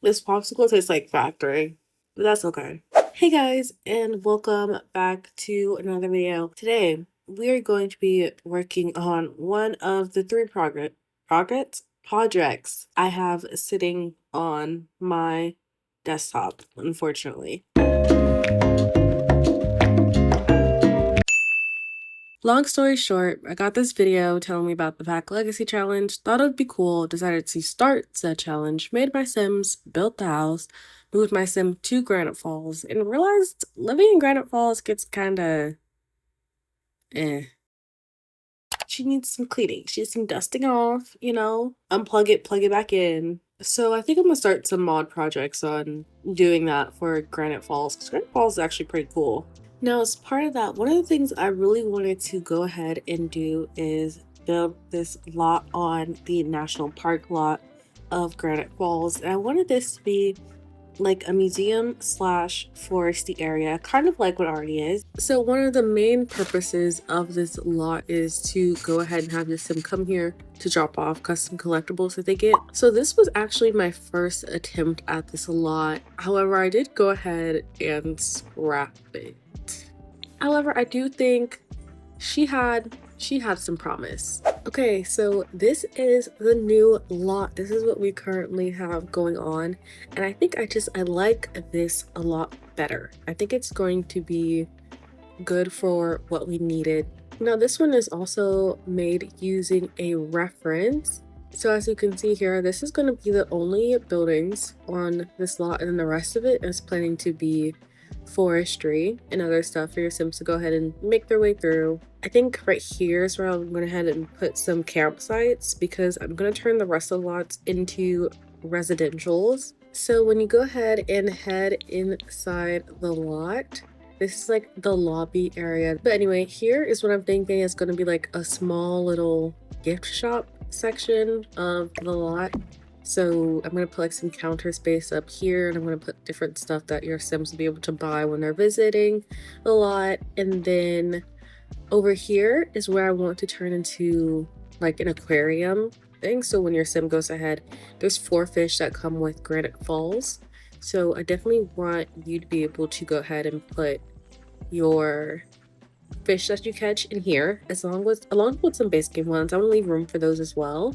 This popsicle tastes like factory, but that's okay. Hey guys, and welcome back to another video. Today, we are going to be working on one of the three projects I have sitting on my desktop, unfortunately. Long story short, I got this video telling me about the Pack Legacy Challenge, thought it would be cool, decided to start said challenge, made my Sims, built the house, moved my Sim to Granite Falls, and realized living in Granite Falls gets kinda eh. She needs some cleaning. She needs some dusting off, unplug it, plug it back in. So I think I'm gonna start some mod projects on doing that for Granite Falls, because Granite Falls is actually pretty cool. Now, as part of that, one of the things I really wanted to go ahead and do is build this lot on the national park lot of Granite Falls. And I wanted this to be like a museum slash foresty area, kind of like what already is. So one of the main purposes of this lot is to go ahead and have the Sim come here to drop off custom collectibles that they get. So this was actually my first attempt at this lot. However, I did go ahead and scrap it. However, I do think she had some promise. Okay, so this is the new lot. This is what we currently have going on, and I think I like this a lot better. I think it's going to be good for what we needed. Now this one is also made using a reference. So as you can see here, this is going to be the only buildings on this lot, and then the rest of it is planning to be forestry and other stuff for your Sims to go ahead and make their way through. I think right here is where I'm going to head and put some campsites, because I'm going to turn the rest of the lots into residentials. So when you go ahead and head inside the lot, this is like the lobby area. But anyway, here is what I'm thinking is going to be like a small little gift shop section of the lot. So I'm going to put like some counter space up here, and I'm going to put different stuff that your Sims will be able to buy when they're visiting the lot. And then over here is where I want to turn into like an aquarium thing. So when your Sim goes ahead, there's 4 fish that come with Granite Falls. So I definitely want you to be able to go ahead and put your fish that you catch in here, along with some base game ones. I'm going to leave room for those as well.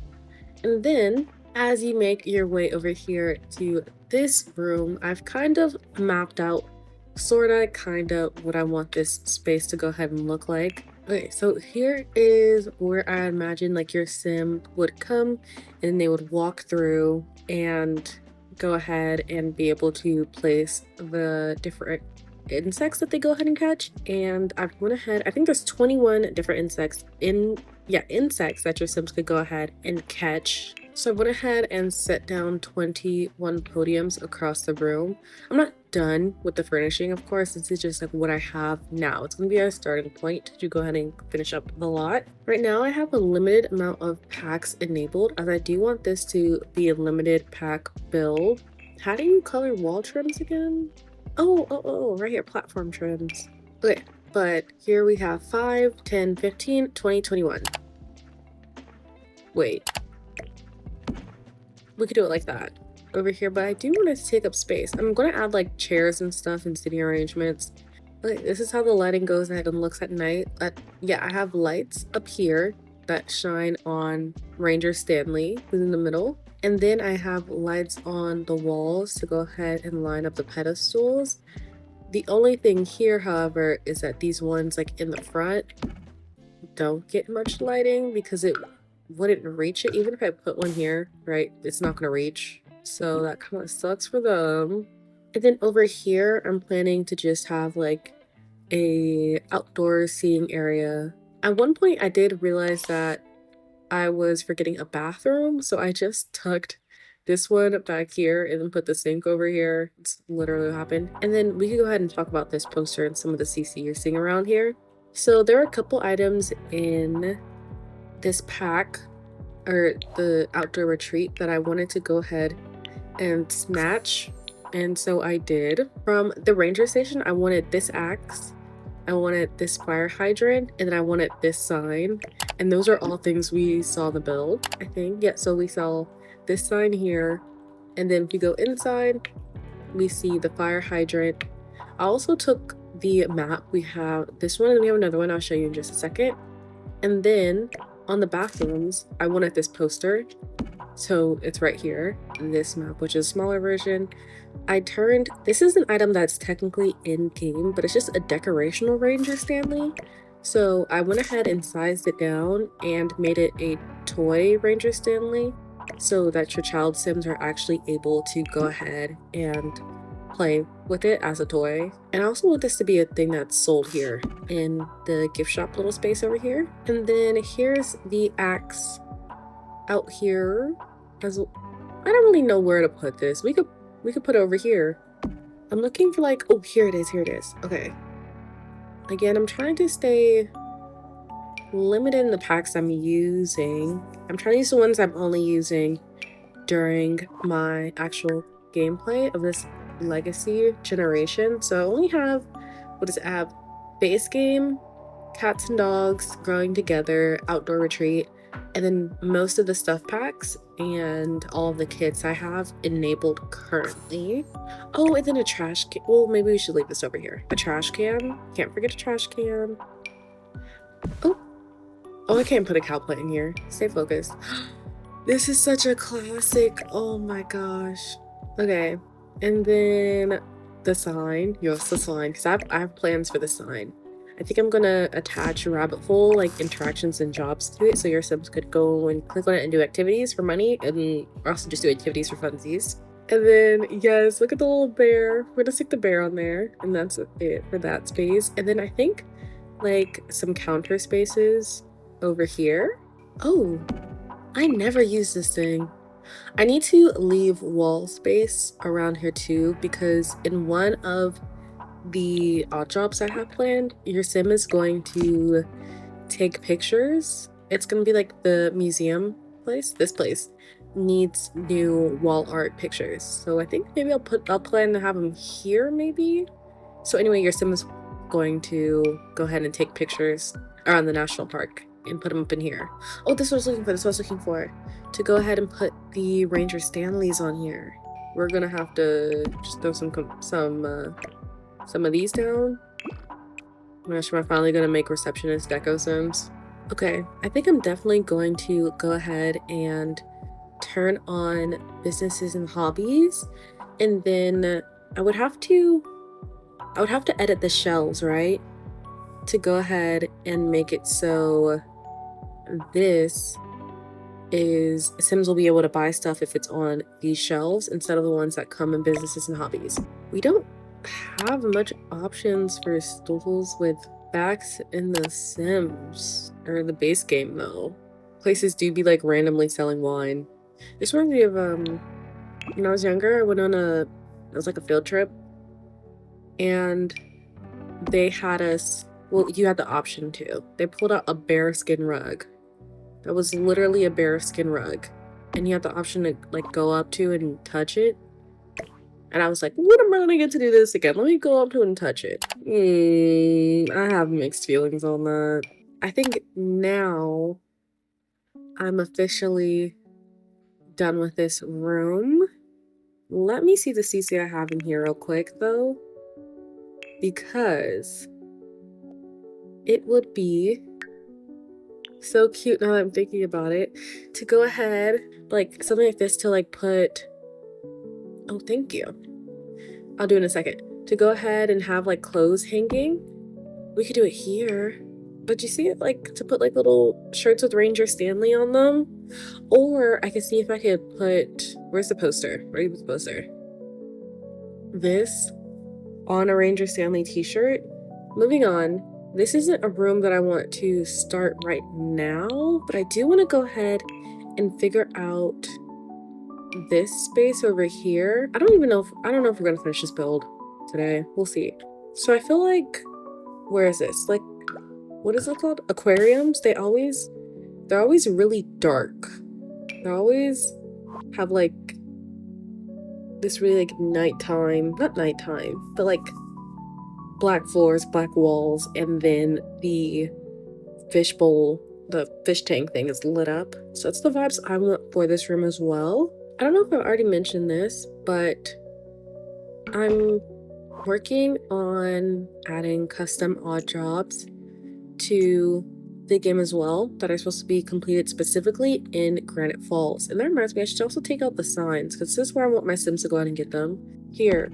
And then as you make your way over here to this room, I've kind of mapped out kinda what I want this space to go ahead and look like. Okay, so here is where I imagine like your Sim would come, and they would walk through and go ahead and be able to place the different insects that they go ahead and catch. And I went ahead, I think there's 21 different insects that your Sims could go ahead and catch. So I went ahead and set down 21 podiums across the room. I'm not done with the furnishing, of course. This is just like what I have now. It's going to be a starting point to go ahead and finish up the lot. Right now I have a limited amount of packs enabled, as I do want this to be a limited pack build. How do you color wall trims again? Oh, right here, platform trims. Okay, but here we have 5, 10, 15, 20, 21. Wait. We could do it like that over here, but I do want it to take up space. I'm going to add like chairs and stuff and seating arrangements. Okay, this is how the lighting goes ahead and looks at night. Yeah, I have lights up here that shine on Ranger Stanley, who's in the middle. And then I have lights on the walls to go ahead and line up the pedestals. The only thing here, however, is that these ones like in the front don't get much lighting, because it wouldn't reach it. Even if I put one here, right, it's not gonna reach. So that kind of sucks for them. And then over here, I'm planning to just have like a outdoor seating area. At one point, I did realize that I was forgetting a bathroom, so I just tucked this one back here and then put the sink over here. It's literally what happened. And then we can go ahead and talk about this poster and some of the CC you're seeing around here. So there are a couple items in this pack, or the outdoor retreat, that I wanted to go ahead and snatch, and so I did. From the ranger station, I wanted this axe, I wanted this fire hydrant, and then I wanted this sign. And those are all things we saw the build, I think. Yeah, so we saw this sign here, And then if you go inside, we see the fire hydrant. I also took the map. We have this one and we have another one I'll show you in just a second. And then on the bathrooms, I wanted this poster. So it's right here, this map, which is a smaller version. This is an item that's technically in game, but it's just a decorational Ranger Stanley. So I went ahead and sized it down and made it a toy Ranger Stanley so that your child sims are actually able to go ahead and play with it as a toy. And I also want this to be a thing that's sold here in the gift shop little space over here. And then here's the axe out here. I don't really know where to put this. We could put it over here. I'm looking for like, oh, here it is. Okay. Again, I'm trying to stay limited in the packs I'm using. I'm trying to use the ones I'm only using during my actual gameplay of this legacy generation. So I only have, what does it have? Base game, cats and dogs, growing together, outdoor retreat, and then most of the stuff packs and all of the kits I have enabled currently. Oh, and then a trash can. Well, maybe we should leave this over here. A trash can. Can't forget a trash can. Oh, I can't put a cow plant in here. Stay focused. This is such a classic. Oh my gosh. Okay. And then the sign. Yes, the sign. Because I have plans for the sign. I think I'm gonna attach a rabbit hole, like interactions and jobs to it, so your subs could go and click on it and do activities for money, and also just do activities for funsies. And then, yes, look at the little bear. We're gonna stick the bear on there, and that's it for that space. And then I think, like, some counter spaces over here. Oh, I never use this thing. I need to leave wall space around here too, because in one of the odd jobs I have planned, your sim is going to take pictures. It's gonna be like the museum place. This place needs new wall art pictures, so I think maybe I'll plan to have them here maybe. So anyway, your sim is going to go ahead and take pictures around the national park and put them up in here. Oh, this was I was looking for to go ahead and put the Ranger Stanleys on here. We're gonna have to just throw some of these down. I'm not sure I'm finally gonna make receptionist deco sims. Okay, I think I'm definitely going to go ahead and turn on businesses and hobbies, and then I would have to edit the shelves, right? To go ahead and make it so this is Sims will be able to buy stuff if it's on these shelves instead of the ones that come in businesses and hobbies. We don't have much options for stools with backs in the Sims or the base game though. Places do be like randomly selling wine. This reminds me of when I was younger, I went on it was like a field trip, and they had us, well, you had the option to. They pulled out a bearskin rug. That was literally a bearskin rug, and you had the option to like go up to and touch it. And I was like, when am I gonna get to do this again? Let me go up to it and touch it. I have mixed feelings on that. I think now I'm officially done with this room. Let me see the CC I have in here real quick though, because it would be so cute now that I'm thinking about it to go ahead, like something like this to like put, oh, thank you. I'll do it in a second. To go ahead and have like clothes hanging. We could do it here. But you see it, like to put like little shirts with Ranger Stanley on them? Or I could see if I could put, where's the poster? Where is the poster? This on a Ranger Stanley t-shirt. Moving on. This isn't a room that I want to start right now, but I do want to go ahead and figure out this space over here. I don't know if we're gonna finish this build today. We'll see. So I feel like, where is this? Like, what is it called? Aquariums? They're always really dark. They always have like this really like nighttime, not nighttime, but like black floors, black walls, and then the fishbowl, the fish tank thing is lit up. So that's the vibes I want for this room as well. I don't know if I've already mentioned this, but I'm working on adding custom odd jobs to the game as well that are supposed to be completed specifically in Granite Falls. And that reminds me, I should also take out the signs because this is where I want my Sims to go ahead and get them. Here,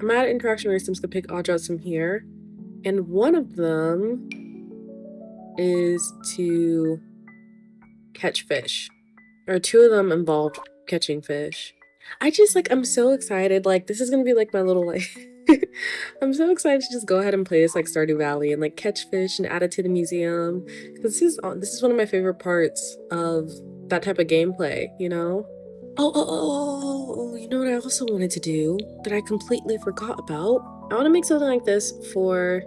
I'm at an interaction where your Sims can pick odd jobs from here. And one of them is to catch fish. Or two of them involved catching fish. I'm so excited. Like, this is gonna be like my little, like, I'm so excited to just go ahead and play this like Stardew Valley and like catch fish and add it to the museum. Because this is one of my favorite parts of that type of gameplay, you know? You know what I also wanted to do that I completely forgot about? I want to make something like this for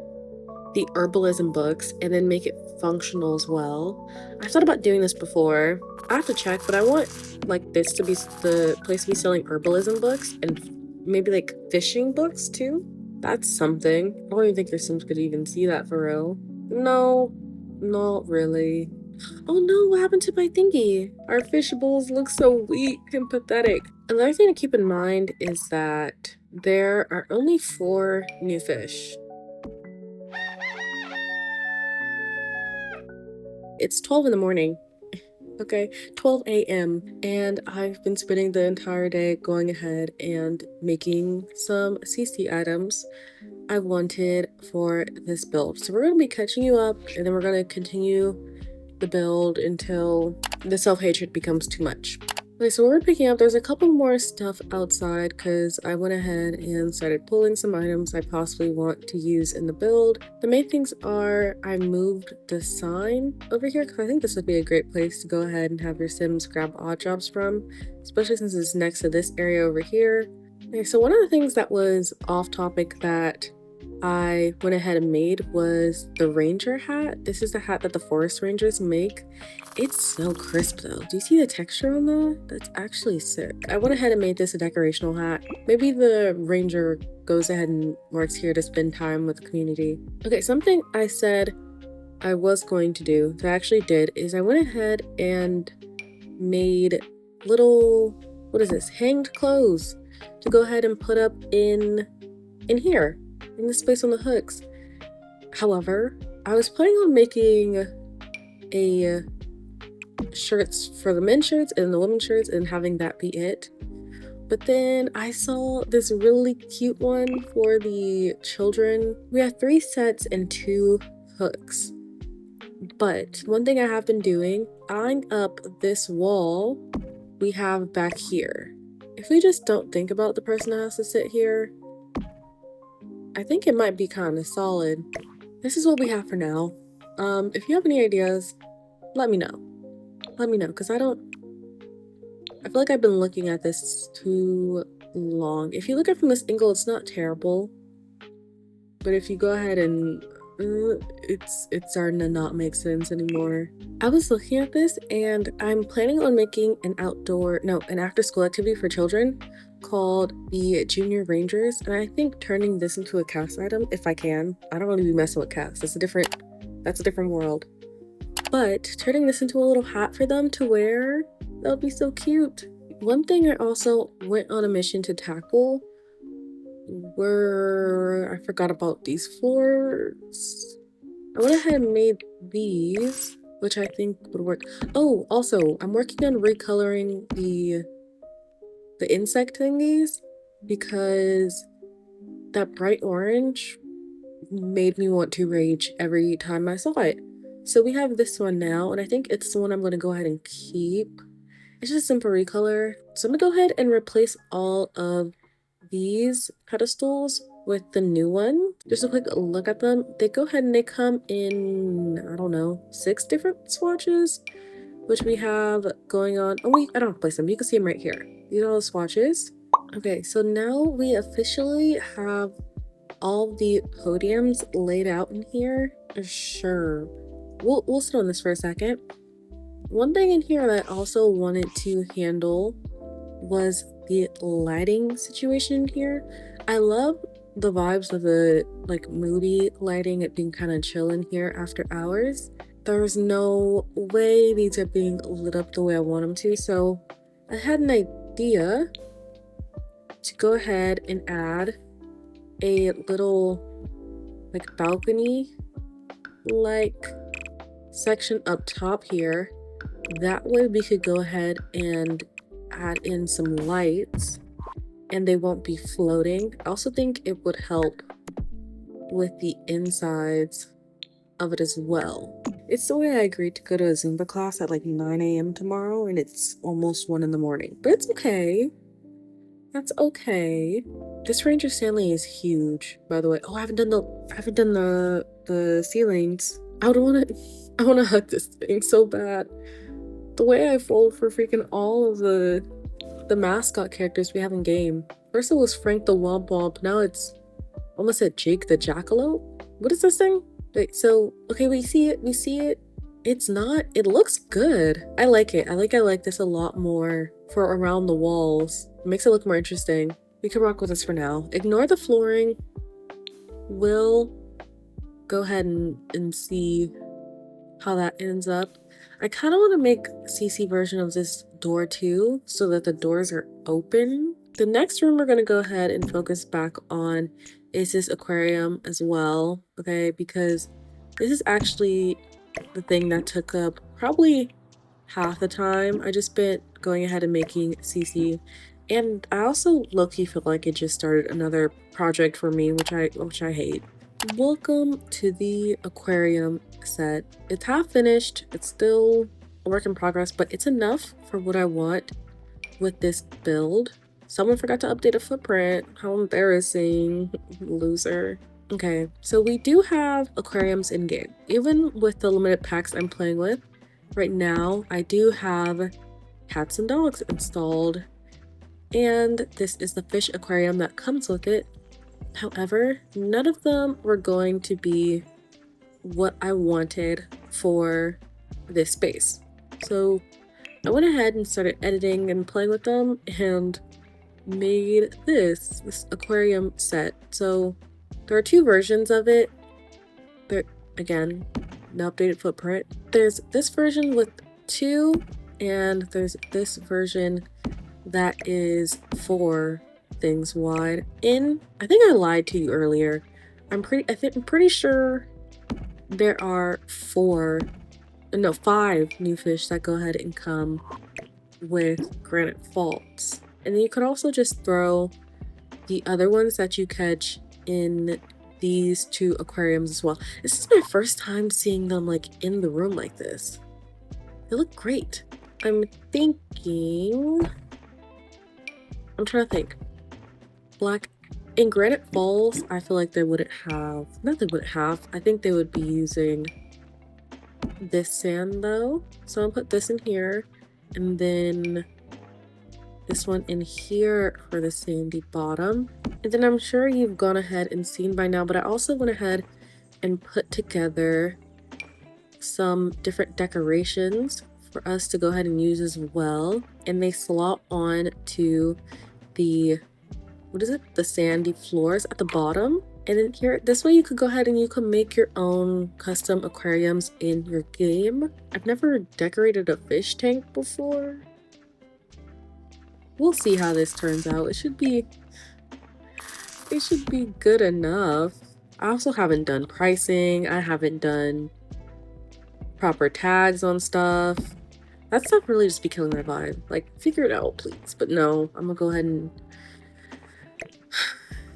the herbalism books and then make it functional as well. I've thought about doing this before. I have to check, but I want like this to be the place to be selling herbalism books and maybe like fishing books too. That's something. I don't even think your Sims could even see that for real. No, not really. Oh no, what happened to my thingy? Our fish bowls look so weak and pathetic. Another thing to keep in mind is that there are only 4 new fish. It's 12 in the morning. Okay, 12 a.m. and I've been spending the entire day going ahead and making some CC items I wanted for this build. So we're going to be catching you up and then we're going to continue the build until the self-hatred becomes too much. Okay, so we're picking up, there's a couple more stuff outside because I went ahead and started pulling some items I possibly want to use in the build. The main things are I moved the sign over here because I think this would be a great place to go ahead and have your Sims grab odd jobs from, especially since it's next to this area over here. Okay, so one of the things that was off topic that I went ahead and made was the ranger hat. This is the hat that the forest rangers make. It's so crisp though. Do you see the texture on that? That's actually sick. I went ahead and made this a decorational hat. Maybe the ranger goes ahead and works here to spend time with the community. Okay, something I said I was going to do that I actually did is I went ahead and made little, what is this, hanged clothes to go ahead and put up in here, in this place on the hooks. However, I was planning on making a shirts for the men's shirts and the women's shirts and having that be it. But then I saw this really cute one for the children. We have 3 sets and 2 hooks. But one thing I have been doing, eyeing up this wall we have back here. If we just don't think about the person that has to sit here, I think it might be kind of solid. This is what we have for now. If you have any ideas, let me know. Let me know, because I feel like I've been looking at this too long. If you look at it from this angle, it's not terrible. But if you go ahead and it's starting to not make sense anymore. I was looking at this and I'm planning on making an after school activity for children called the Junior Rangers, and I think turning this into a cast item if I can. I don't really be messing with cast. That's a different world. But turning this into a little hat for them to wear, that would be so cute. One thing I also went on a mission to tackle I forgot about these floors. I went ahead and made these, which I think would work. Oh, also, I'm working on recoloring the insect thingies because that bright orange made me want to rage every time I saw it. So we have this one now, and I think it's the one I'm going to go ahead and keep. It's just a simple recolor. So I'm going to go ahead and replace all of these pedestals with the new one. Just a quick look at them. They go ahead and they come in, I don't know, 6 different swatches, which we have going on. Oh wait, I don't have to place them. You can see them right here. These are all the swatches. Okay, so now we officially have all the podiums laid out in here. Sure. We'll sit on this for a second. One thing in here that I also wanted to handle was the lighting situation here. I love the vibes of the like moody lighting, it being kind of chill in here after hours. There's no way these are being lit up the way I want them to, so I had an idea to go ahead and add a little like balcony like section up top here. That way we could go ahead and add in some lights and they won't be floating. I also think it would help with the insides of it as well. It's the way I agreed to go to a Zumba class at like 9 a.m. tomorrow and it's almost 1 in the morning, but it's okay. That's okay. This Ranger Stanley is huge, by the way. Oh, I haven't done the ceilings. I wanna hug this thing so bad. The way I fold for freaking all of the mascot characters we have in game. First it was Frank the Womp Womp, now it's almost at Jake the Jackalope. What is this thing? Wait, so okay, we see it. It's not, it looks good. I like it. I like this a lot more for around the walls. It makes it look more interesting. We can rock with this for now. Ignore the flooring. We'll go ahead and see how that ends up. I kind of want to make a CC version of this door too, so that the doors are open. The next room we're going to go ahead and focus back on is this aquarium as well, okay? Because this is actually the thing that took up probably half the time I just spent going ahead and making CC. And I also low-key feel like it just started another project for me, which I hate. Welcome to the aquarium set. It's half finished. It's still a work in progress, but it's enough for what I want with this build. Someone forgot to update a footprint. How embarrassing. Loser. Okay, so we do have aquariums in game. Even with the limited packs I'm playing with right now, I do have cats and dogs installed. And this is the fish aquarium that comes with it. However, none of them were going to be what I wanted for this space. So I went ahead and started editing and playing with them and made this aquarium set. So there are two versions of it. There, again, no updated footprint. There's this version with 2, and there's this version that is 4 things wide. I think I lied to you earlier. I'm pretty sure there are 5 new fish that go ahead and come with Granite Falls. And then you could also just throw the other ones that you catch in these 2 aquariums as well. This is my first time seeing them like in the room like this. They look great. I'm trying to think. Black in Granite Falls, I feel like they wouldn't have, I think they would be using this sand though. So I'll put this in here and then this one in here for the sandy bottom. And then I'm sure you've gone ahead and seen by now, but I also went ahead and put together some different decorations for us to go ahead and use as well. And they slot on to the, the sandy floors at the bottom. And then here, this way you could go ahead and you can make your own custom aquariums in your game. I've never decorated a fish tank before. We'll see how this turns out. It should be good enough. I also haven't done pricing. I haven't done proper tags on stuff. That stuff really just be killing my vibe. Like, figure it out, please. But no, I'm gonna go ahead and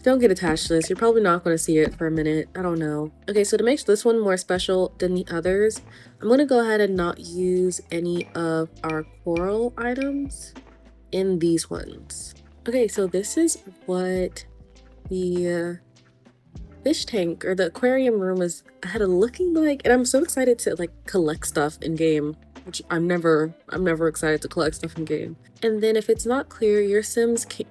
don't get attached to this. You're probably not going to see it for a minute. I don't know. Okay, so to make this one more special than the others, I'm going to go ahead and not use any of our coral items in these ones. Okay, so this is what the fish tank or the aquarium room is had a looking like, and I'm so excited to like collect stuff in game, which I'm never excited to collect stuff in game. And then if it's not clear, your Sims can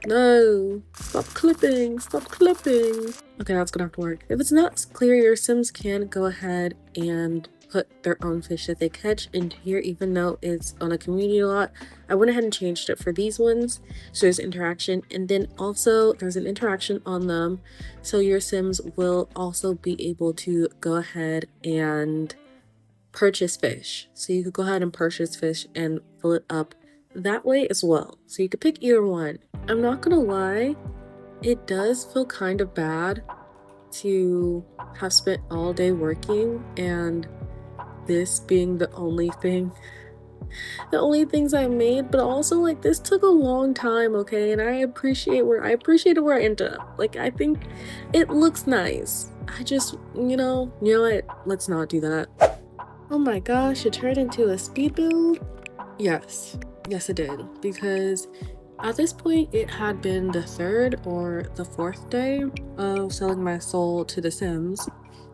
no, stop clipping. Okay, that's gonna have to work. If it's not clear, your Sims can go ahead and put their own fish that they catch into here, even though it's on a community lot. I went ahead and changed it for these ones, so there's interaction, and then also there's an interaction on them, so your Sims will also be able to go ahead and purchase fish. So you could go ahead and purchase fish and fill it up that way as well. So you could pick either one. I'm not gonna lie, it does feel kind of bad to have spent all day working and this being the only things I made, but also like this took a long time, okay? And I appreciated where I ended up. Like I think it looks nice. I just, you know what? Let's not do that. Oh my gosh, it turned into a speed build? Yes. Yes it did. Because at this point it had been the 3rd or the 4th day of selling my soul to The Sims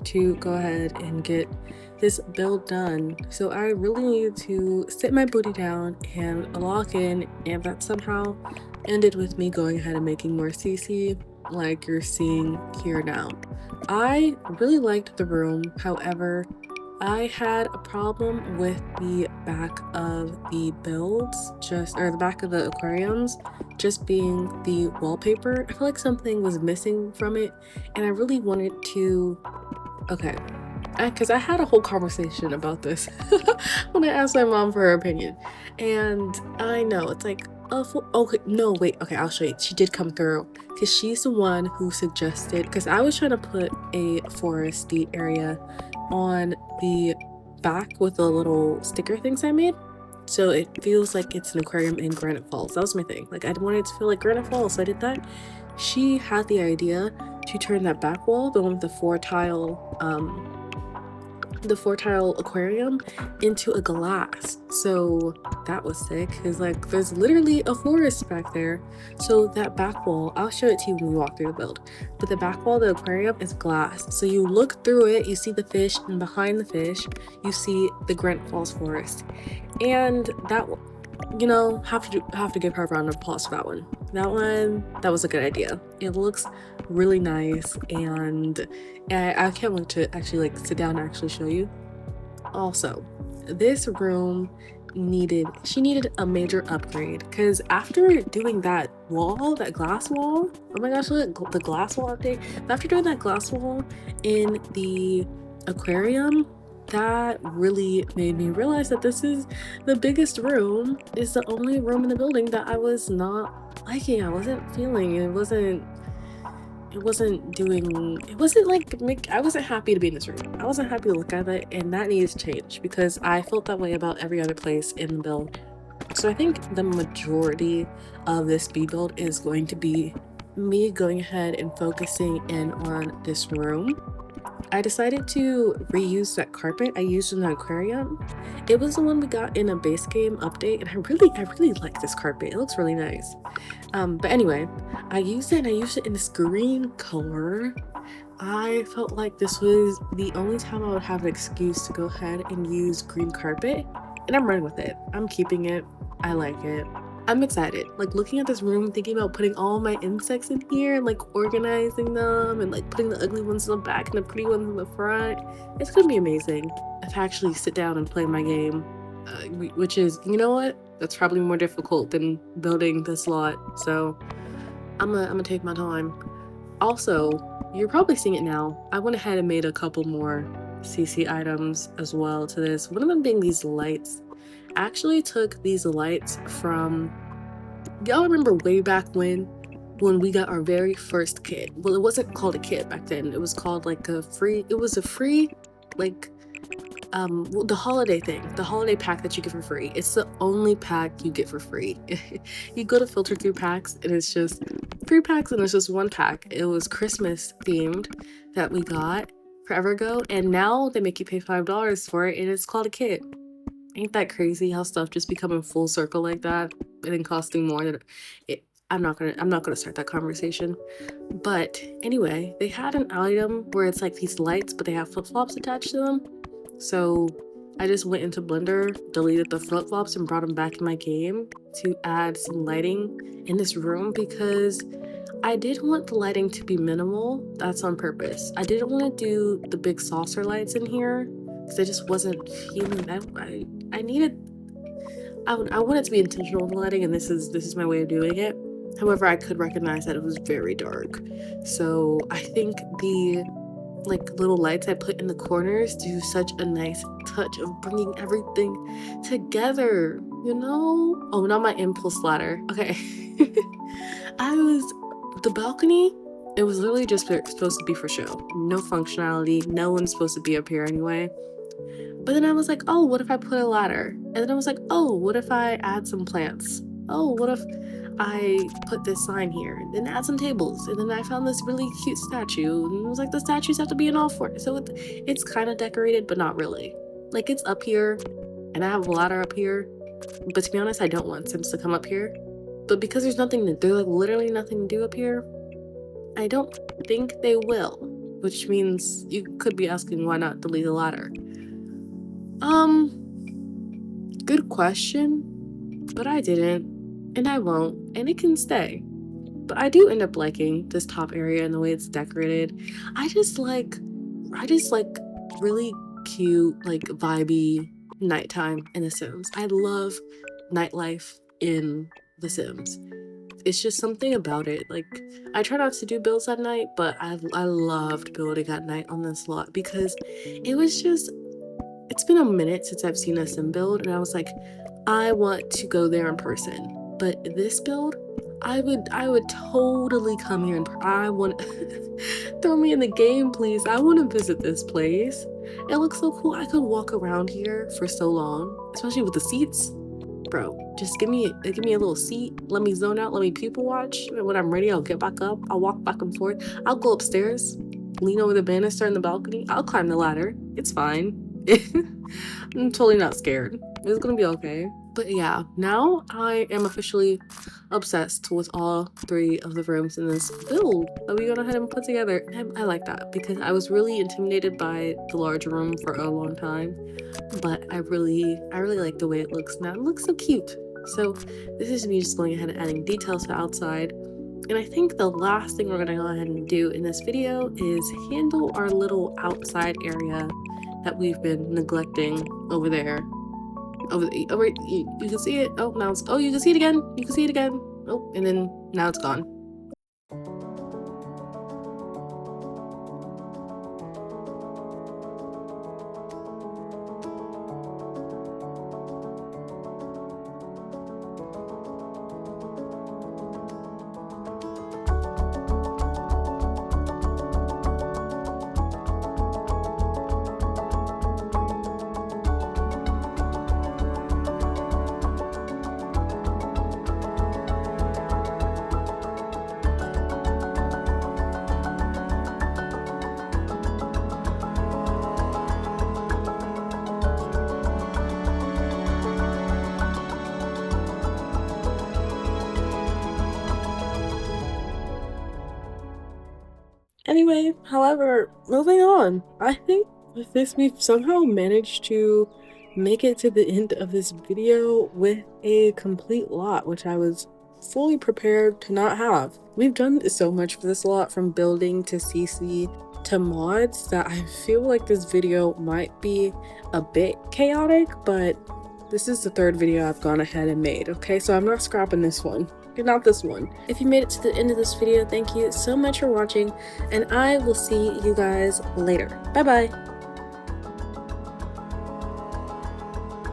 to go ahead and get this build done. So I really needed to sit my booty down and log in, and that somehow ended with me going ahead and making more CC like you're seeing here now. I really liked the room, however, I had a problem with the back of the builds, or the back of the aquariums, just being the wallpaper. I feel like something was missing from it, and I really wanted to, okay, because I had a whole conversation about this when I asked my mom for her opinion, and I know it's like, okay, no, wait, okay, I'll show you. She did come through because she's the one who suggested, because I was trying to put a foresty area on the back with the little sticker things I made, so it feels like it's an aquarium in Granite Falls. That was my thing. Like I wanted it to feel like Granite Falls, so I did that. She had the idea to turn that back wall, the one with the four tile aquarium, into a glass. So that was sick, because like there's literally a forest back there. So that back wall, I'll show it to you when we walk through the build, but the back wall of the aquarium is glass, so you look through it, you see the fish, and behind the fish you see the Granite Falls forest. And that, you know, have to give her a round of applause for that one. That was a good idea. It looks really nice, and I can't wait to actually like sit down and actually show you. Also, this room needed a major upgrade, because after doing that wall, that glass wall, oh my gosh, look at the glass wall update. After doing that glass wall in the aquarium, that really made me realize that this is the biggest room, is the only room in the building that I was not liking. I wasn't feeling it. I wasn't happy to be in this room. I wasn't happy to look at it, and that needs to change, because I felt that way about every other place in the build. So I think the majority of this speed build is going to be me going ahead and focusing in on this room. I decided to reuse that carpet I used in the aquarium. It was the one we got in a base game update, and I really like this carpet. It looks really nice. But anyway, I used it in this green color. I felt like this was the only time I would have an excuse to go ahead and use green carpet, and I'm running with it. I'm keeping it. I like it. I'm excited. Like looking at this room, thinking about putting all my insects in here and like organizing them and like putting the ugly ones in the back and the pretty ones in the front. It's gonna be amazing if I actually sit down and play my game, which is, you know what? That's probably more difficult than building this lot. So I'm gonna take my time. Also, you're probably seeing it now. I went ahead and made a couple more CC items as well to this. One of them being these lights. I actually took these lights from, y'all remember way back when we got our very first kit? Well, it wasn't called a kit back then. It was called like the holiday thing, the holiday pack that you get for free. It's the only pack you get for free. You go to filter through packs, and it's just 3 packs, and it's just 1 pack. It was Christmas themed that we got forever ago, and now they make you pay $5 for it, and it's called a kit. Ain't that crazy how stuff just becoming full circle like that and then costing more than it? I'm not gonna start that conversation. But anyway, they had an item where it's like these lights, but they have flip-flops attached to them. So I just went into Blender, deleted the flip-flops, and brought them back in my game to add some lighting in this room, because I did want the lighting to be minimal. That's on purpose. I didn't want to do the big saucer lights in here because I just wasn't feeling that. I wanted to be intentional with the lighting, and this is my way of doing it. However, I could recognize that it was very dark. So I think the like little lights I put in the corners do such a nice touch of bringing everything together, you know? Oh, not my impulse ladder. Okay. The balcony, it was literally just supposed to be for show. No functionality. No one's supposed to be up here anyway. But then I was like, oh, what if I put a ladder? And then I was like, oh, what if I add some plants? Oh, what if I put this sign here and then add some tables? And then I found this really cute statue, and it was like, the statues have to be in all four. So it's kind of decorated, but not really. Like, it's up here and I have a ladder up here, but to be honest, I don't want Sims to come up here. But because there's like literally nothing to do up here, I don't think they will, which means you could be asking why not delete the ladder. Good question, but I didn't, and I won't, and it can stay. But I do end up liking this top area and the way it's decorated. I just like really cute, like vibey nighttime in The Sims. I love nightlife in The Sims. It's just something about it. Like, I try not to do builds at night, but I loved building at night on this lot because it's been a minute since I've seen a sim build, and I was like, I want to go there in person. But this build, I would totally come here and I want throw me in the game, please. I want to visit this place. It looks so cool. I could walk around here for so long, especially with the seats. Bro, just give me a little seat. Let me zone out. Let me people watch. And when I'm ready, I'll get back up. I'll walk back and forth. I'll go upstairs, lean over the banister in the balcony. I'll climb the ladder. It's fine. I'm totally not scared. It's gonna be okay. But yeah, now I am officially obsessed with all 3 of the rooms in this build that we went ahead and put together. And I like that because I was really intimidated by the large room for a long time, but I really like the way it looks now. It looks so cute. So this is me just going ahead and adding details to outside. And I think the last thing we're gonna go ahead and do in this video is handle our little outside area that we've been neglecting over there. You can see it. Oh, now you can see it again. You can see it again. Oh, and then now it's gone. Anyway, however, moving on. I think with this, we've somehow managed to make it to the end of this video with a complete lot, which I was fully prepared to not have. We've done so much for this lot, from building to CC to mods, that I feel like this video might be a bit chaotic, but this is the 3rd video I've gone ahead and made, okay? So I'm not scrapping this one. Not this one. If you made it to the end of this video, thank you so much for watching, and I will see you guys later. Bye bye.